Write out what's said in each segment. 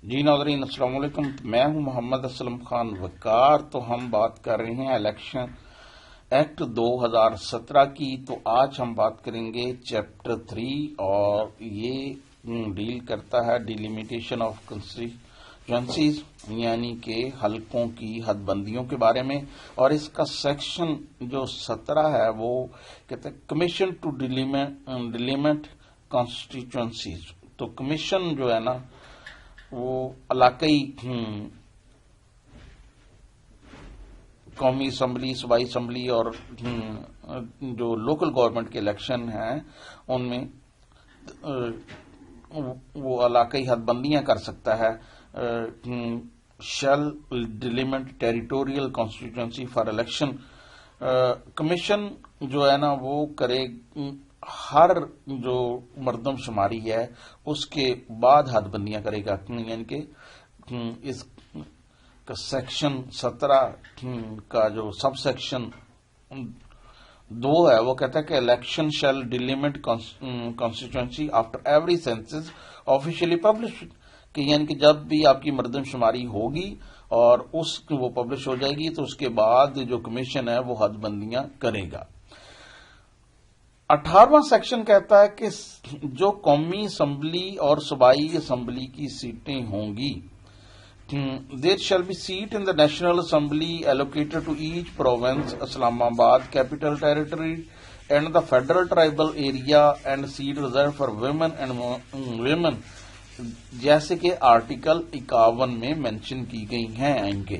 جی ناظرین السلام علیکم، میں ہوں محمد اسلم خان وقار۔ تو ہم بات کر رہے ہیں الیکشن ایکٹ 2017 کی۔ تو آج ہم بات کریں گے چیپٹر 3 اور یہ ڈیل کرتا ہے ڈیلیمیٹیشن آف کنسٹیچوئنسیز، یعنی کہ حلقوں کی حد بندیوں کے بارے میں۔ اور اس کا سیکشن جو 17 ہے وہ کہتا ہے کمیشن ٹو ڈیلیمیٹ کانسٹیچوئنسیز۔ تو کمیشن جو ہے نا وہ علاقائی قومی اسمبلی، صوبائی اسمبلی اور جو لوکل گورنمنٹ کے الیکشن ہیں ان میں وہ علاقائی حد بندیاں کر سکتا ہے۔ Shall delimit territorial constituency for election. Commission جو ہے نا وہ کرے ہر جو مردم شماری ہے اس کے بعد حد بندیاں کرے گا، یعنی کہ اس کا سیکشن 17 کا جو سب سیکشن 2 ہے وہ کہتا ہے کہ election shall delimit constituency after every census officially publish, کہ یعنی کہ جب بھی آپ کی مردم شماری ہوگی اور وہ پبلش ہو جائے گی تو اس کے بعد جو کمیشن ہے وہ حد بندیاں کرے گا۔ 18واں سیکشن کہتا ہے کہ جو قومی اسمبلی اور صوبائی اسمبلی کی سیٹیں ہوں گی، there shall be seat in the national Assembly allocated to each province, Islamabad capital territory and the federal tribal area and seat reserve for women, جیسے کہ آرٹیکل 51 میں مینشن کی گئی ہیں۔ ان کے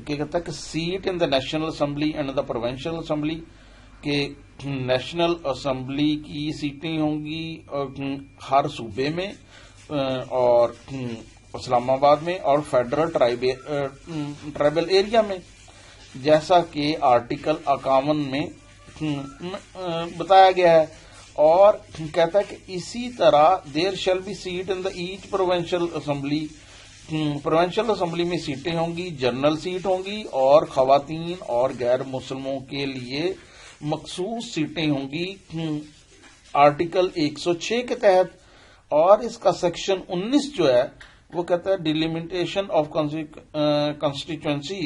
کہتا ہے کہ seat in the national assembly and the provincial assembly, کہ نیشنل اسمبلی کی سیٹیں ہوں گی ہر صوبے میں اور اسلام آباد میں، اور فیڈرل ٹرائبل ایریا میں، جیسا کہ آرٹیکل 51 میں بتایا گیا ہے۔ اور کہتا ہے کہ اسی طرح there shall be seat in the each provincial assembly, provincial assembly میں سیٹیں ہوں گی، جنرل سیٹ ہوں گی، اور خواتین اور غیر مسلموں کے لیے مخصوص سیٹیں ہوں گی آرٹیکل 106 کے تحت۔ اور اس کا سیکشن 19 جو ہے وہ کہتا ہے ڈیلیمیٹیشن آف کانسٹیچوئنسی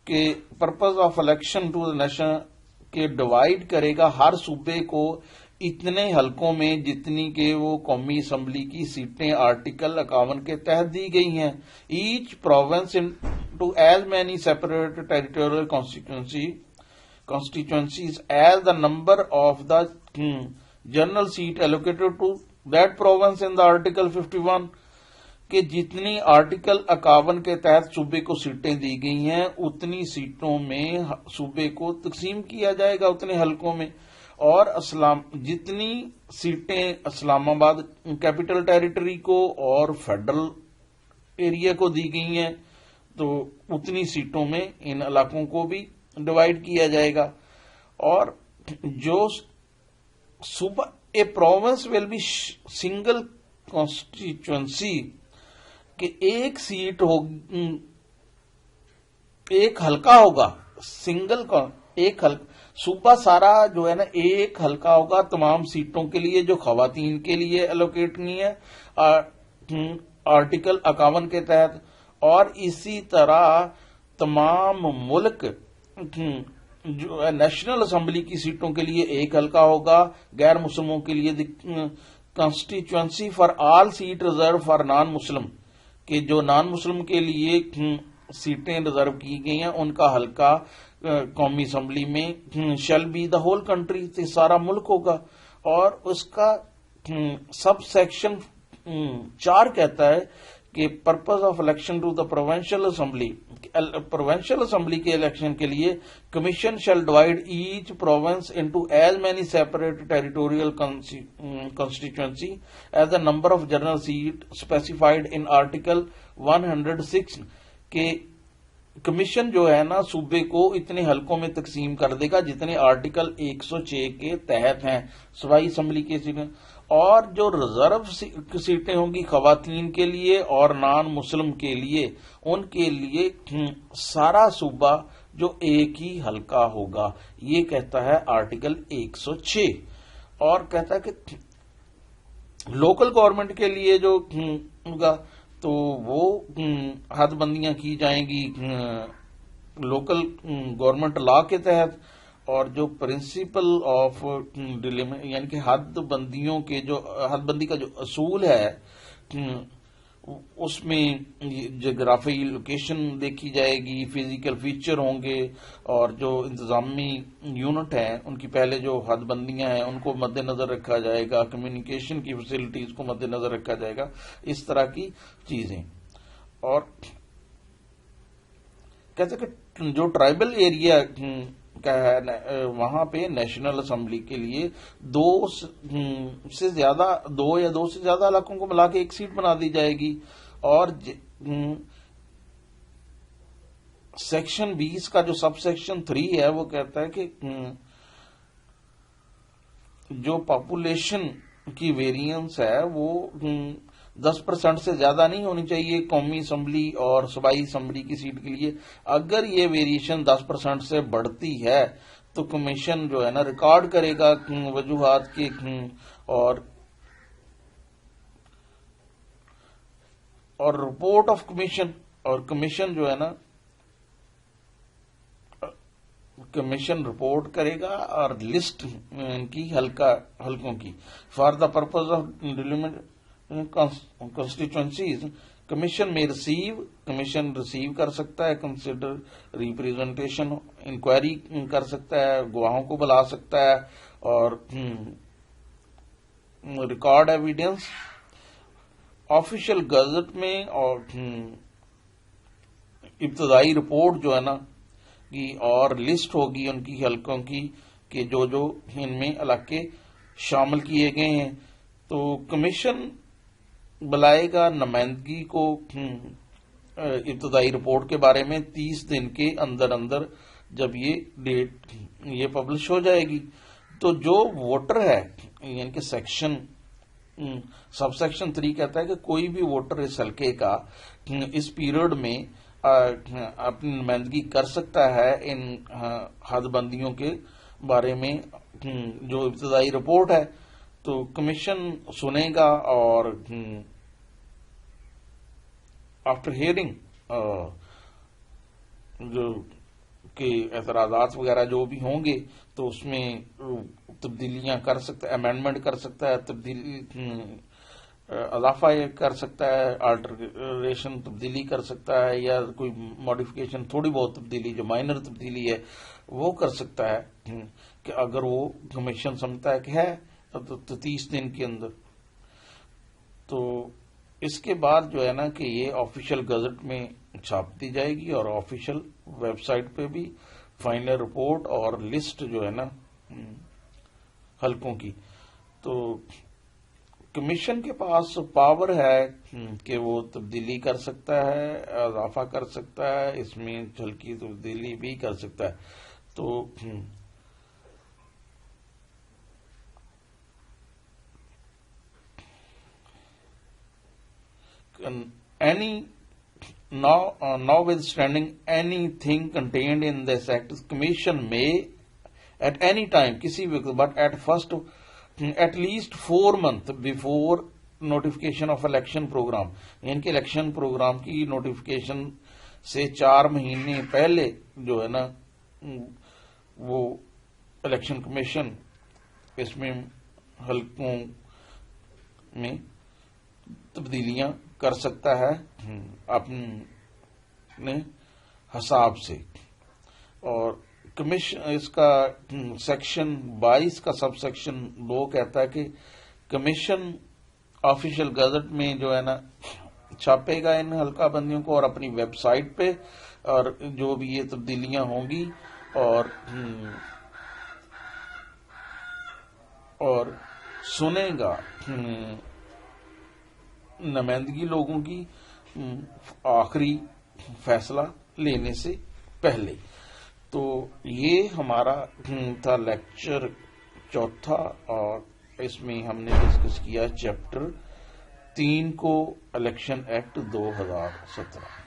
کے purpose of election to nation, کے ڈیوائڈ کرے گا ہر صوبے کو اتنے حلقوں میں جتنی کہ وہ قومی اسمبلی کی سیٹیں آرٹیکل 51 کے تحت دی گئی ہیں۔ Each province to as many separate territorial constituencies as the number of the general seat allocated to that province in the article 51، کہ جتنی آرٹیکل 51 کے تحت صوبے کو سیٹیں دی گئی ہیں اتنی سیٹوں میں صوبے کو تقسیم کیا جائے گا، اتنے حلقوں میں۔ اور جتنی سیٹیں اسلام آباد کیپٹل ٹیریٹری کو اور فیڈرل ایریا کو دی گئی ہیں تو اتنی سیٹوں میں ان علاقوں کو بھی ڈیوائڈ کیا جائے گا۔ اور جو صوبہ a province will be single constituency, کہ ایک سیٹ ہوگی، ایک حلقہ ہوگا، ایک حلقہ صوبہ سارا جو ہے نا ایک حلقہ ہوگا تمام سیٹوں کے لیے جو خواتین کے لیے الوکیٹ نہیں ہے آرٹیکل 51 کے تحت۔ اور اسی طرح تمام ملک جو نیشنل اسمبلی کی سیٹوں کے لیے ایک حلقہ ہوگا، غیر مسلموں کے لیے constituency for all seat reserve for non Muslim, کہ جو نان مسلم کے لیے سیٹیں ریزرو کی گئی ہیں ان کا حلقہ قومی اسمبلی میں shall be the whole country, سارا ملک ہوگا۔ اور اس کا سب سیکشن 4 کہتا ہے کہ purpose of election to the provincial assembly, provincial assembly کے الیکشن کے لیے commission shall divide each province into as many separate territorial constituency as the number of general seat specified in article 106، کہ commission جو ہے نا صوبے کو اتنے حلقوں میں تقسیم کر دے گا جتنے آرٹیکل 106 کے تحت ہیں صوبائی اسمبلی کے سیٹیں۔ اور جو ریزرو سیٹیں ہوں گی خواتین کے لیے اور نان مسلم کے لیے، ان کے لیے سارا صوبہ جو ایک ہی حلقہ ہوگا، یہ کہتا ہے آرٹیکل 106۔ اور کہتا ہے کہ لوکل گورنمنٹ کے لیے جو ہوگا تو وہ حد بندیاں کی جائیں گی لوکل گورنمنٹ لا کے تحت، اور جو پرنسپل آف یعنی کہ حد بندیوں کے جو حد بندی کا جو اصول ہے اس میں جغرافی لوکیشن دیکھی جائے گی، فزیکل فیچر ہوں گے، اور جو انتظامی یونٹ ہیں ان کی پہلے جو حد بندیاں ہیں ان کو مد نظر رکھا جائے گا، کمیونیکیشن کی فیسلٹیز کو مد نظر رکھا جائے گا، اس طرح کی چیزیں۔ اور کہتے کہ جو ٹرائبل ایریا کا ہے وہاں پہ نیشنل اسمبلی کے لیے دو سے زیادہ علاقوں کو ملا کے ایک سیٹ بنا دی جائے گی، اور سیکشن 20 کا جو سب سیکشن 3 ہے وہ کہتا ہے کہ جو پاپولیشن کی ویریئنس ہے وہ 10% سے زیادہ نہیں ہونی چاہیے قومی اسمبلی اور صوبائی اسمبلی کی سیٹ کے لیے۔ اگر یہ ویریشن 10% سے بڑھتی ہے تو کمیشن جو ہے نا ریکارڈ کرے گا وجوہات کے، اور رپورٹ آف کمیشن، اور کمیشن جو ہے نا کمیشن رپورٹ کرے گا اور لسٹ کی حلقوں کی for the purpose of development constituencies commission میں کمیشن ریسیو کر سکتا ہے، کنسیڈر ریپریزنٹیشن، انکوائری کر سکتا ہے، گواہوں کو بلا سکتا ہے، اور ریکارڈ ایویڈنس آفیشیل گزٹ میں، اور ابتدائی رپورٹ جو ہے نا کی اور لسٹ ہوگی ان کی حلقوں کی کہ جو ان میں علاقے شامل کیے گئے ہیں۔ تو کمیشن بلائے گا نمائندگی کو ابتدائی رپورٹ کے بارے میں 30 دن کے اندر جب یہ ڈیٹ یہ پبلش ہو جائے گی۔ تو جو ووٹر ہے یعنی کہ سب سیکشن 3 کہتا ہے کہ کوئی بھی ووٹر اس حلقے کا اس پیریڈ میں اپنی نمائندگی کر سکتا ہے ان حد بندیوں کے بارے میں جو ابتدائی رپورٹ ہے۔ تو کمیشن سنے گا اور آفٹر ہیئرنگ جو کہ اعتراضات وغیرہ جو بھی ہوں گے تو اس میں تبدیلیاں کر سکتا ہے، امینڈمنٹ کر سکتا ہے، اضافہ کر سکتا ہے، آلٹریشن تبدیلی کر سکتا ہے، یا کوئی ماڈیفکیشن تھوڑی بہت تبدیلی جو مائنر تبدیلی ہے وہ کر سکتا ہے کہ اگر وہ کمیشن سمجھتا ہے کہ ہے تو 30 دن کے اندر۔ تو اس کے بعد جو ہے نا کہ یہ آفیشیل گزٹ میں چھاپ دی جائے گی، اور آفیشیل ویب سائٹ پہ بھی فائنل رپورٹ اور لسٹ جو ہے نا حلقوں کی۔ تو کمیشن کے پاس پاور ہے کہ وہ تبدیلی کر سکتا ہے، اضافہ کر سکتا ہے، اس میں ہلکی تبدیلی بھی کر سکتا ہے۔ تو notwithstanding anything contained in this act, commission may at any time کسی وقت but at least 4 months before notification of election program، یعنی کہ الیکشن پروگرام کی نوٹیفیکیشن سے 4 مہینے پہلے جو ہے نا وہ الیکشن کمیشن اس میں حلقوں میں تبدیلیاں کر سکتا ہے اپنے حساب سے۔ اور کمیشن اس کا سیکشن 22 کا سب سیکشن 2 کہتا ہے کہ کمیشن آفیشیل گزٹ میں جو ہے نا چھاپے گا ان حلقہ بندیوں کو، اور اپنی ویب سائٹ پہ، اور جو بھی یہ تبدیلیاں ہوں گی اور سنے گا نمائندگی لوگوں کی آخری فیصلہ لینے سے پہلے۔ تو یہ ہمارا تھا لیکچر 4، اور اس میں ہم نے ڈسکس کیا چیپٹر 3 کو، الیکشن ایکٹ 2017۔